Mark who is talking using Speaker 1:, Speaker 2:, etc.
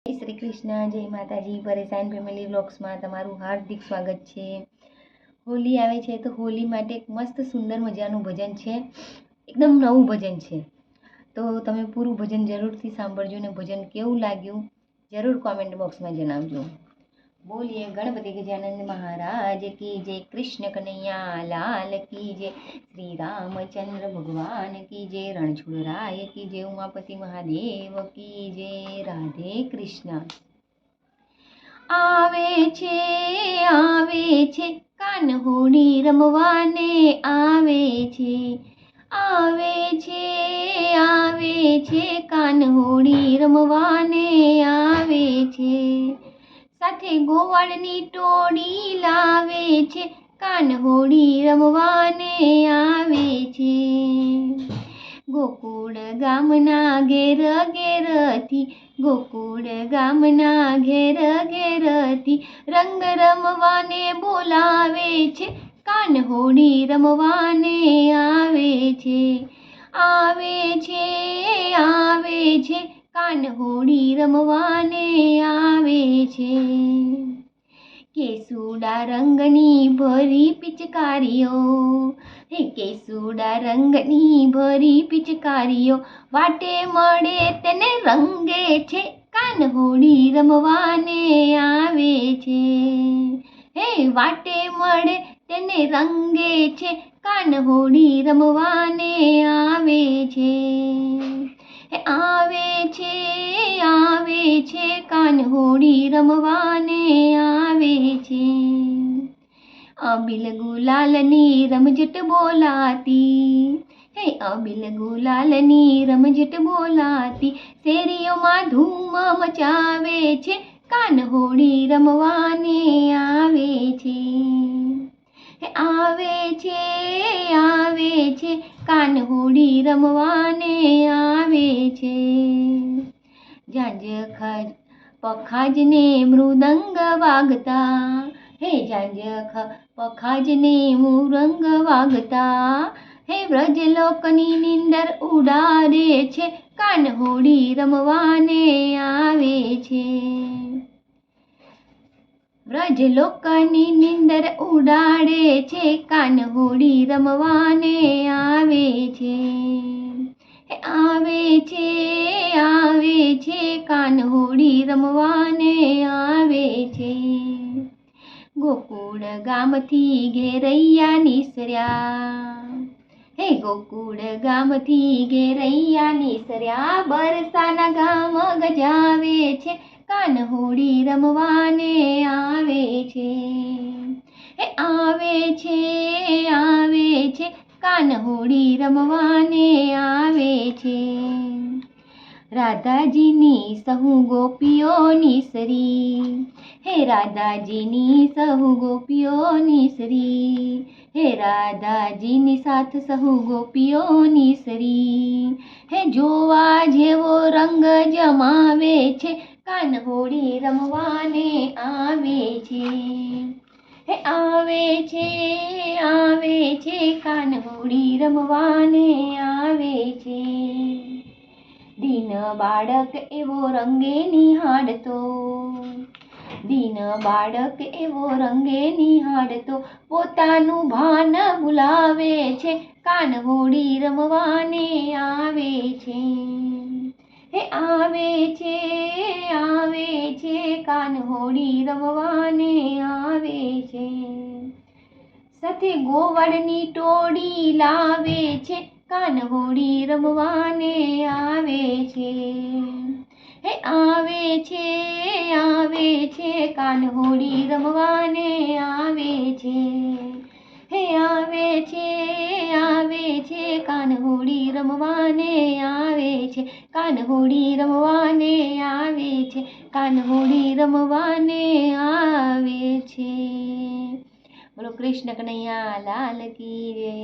Speaker 1: જય શ્રી કૃષ્ણ, જય માતાજી. પરેશાન ફેમિલી વ્લોગ્સમાં તમારું હાર્દિક સ્વાગત છે. હોલી આવે છે તો હોલી માટે એક મસ્ત સુંદર મજાનું ભજન છે. એકદમ નવું ભજન છે, તો તમે પૂરું ભજન જરૂરથી સાંભળજો ને ભજન કેવું લાગ્યું જરૂર કોમેન્ટ બોક્સમાં જણાવજો. બોલીએ ગણપતિ ગજાનંદ મહારાજ કી જય, કૃષ્ણ કનૈયા લાલ કી જય, શ્રી રામચંદ્ર ભગવાન કી જય, રણછોડરાય કી જય, ઉમાપતિ મહાદેવ કી જય. રાધે કૃષ્ણ. આવે છે કાન હોળી રમવાને આવે છે, આવે છે કાન હોળી રમવાને આવે છે, સાથે ગોવાળની ટોળી લાવે છે, કાન હોળી રમવાને આવે છે. ગોકુળ ગામના ઘેર ઘેરથી, ગોકુળ ગામના ઘેર ઘેરથી રંગ રમવાને બોલાવે છે, કાન હોળી રમવાને આવે છે, આવે છે કાન હોળી રમવાને આવે છે. કેસુડા રંગની ભરી પિચકારીઓ, કેસુડા રંગની ભરી પિચકારીઓ વાટે મળે તેને રંગે છે, કાન હોળી રમવાને આવે છે. વાટે મળે તેને રંગે છે, કાન હોળી રમવાને આવે છે. આવે છે કાન હોળી રમવાને આવે છે. અબિલ ગુલાલની રમઝટ બોલાતી, અબિલ ગુલાલની રમઝટ બોલાતી શેરીઓમાં ધૂમ મચાવે છે, કાન હોળી રમવાને આવે છે. આવે છે કાન હોળી રમવાને આવે છે. ઝાંઝ પખાજને મૃદંગ વાગતા, ઝાંઝ પખાજને મૃદંગ વાગતા વ્રજલોકની નિંદર ઉડાડે છે, કાન હોળી રમવાને આવે છે. વ્રજલોકની નિંદર ઉડાડે છે, કાન હોળી રમવાને આવે છે. આવે છે કાન હોળી રમવાને આવે છે. ગોકુળ ગામથી ઘેરૈયા નીસર્યા, ગોકુળ ગામથી ઘેરૈયા નીસર્યા બરસાના ગામ ગજાવે છે, કાન હોળી રમવાને આવે છે. આવે છે કાન હોળી રમવાને આવે છે. રાધાજીની સહુ ગોપીઓ નીસરી, રાધાજીની સહુ ગોપીઓ નીસરી, રાધાજીની સાથ સહુ ગોપીઓ નીસરી જોવા જેવો રંગ જમાવે છે, કાન હોળી રમવાને આવે છે. આવે છે કાન હોળી રમવાને આવે છે. દીન બાળક એવો રંગે નિહાળતો, દીન બાળક એવો રંગે નિહાળતો પોતાનું ભાન ભૂલાવે છે, કાન હોળી રમવાને આવે છે. આવે છે કાન હોળી રમવાને આવે છે. સાથે ગોવાળની ટોળી લાવે છે, કાન હોળી રમવાને આવે છે. આવે છે કાન હોળી રમવાને આવે છે. આવે છે કાન હોળી રમવાને આવે છે, કાન હોળી રમવાને આવે છે, કાન હોળી રમવાને આવે છે. બોલો કૃષ્ણ કનૈયા લાલ કી જય.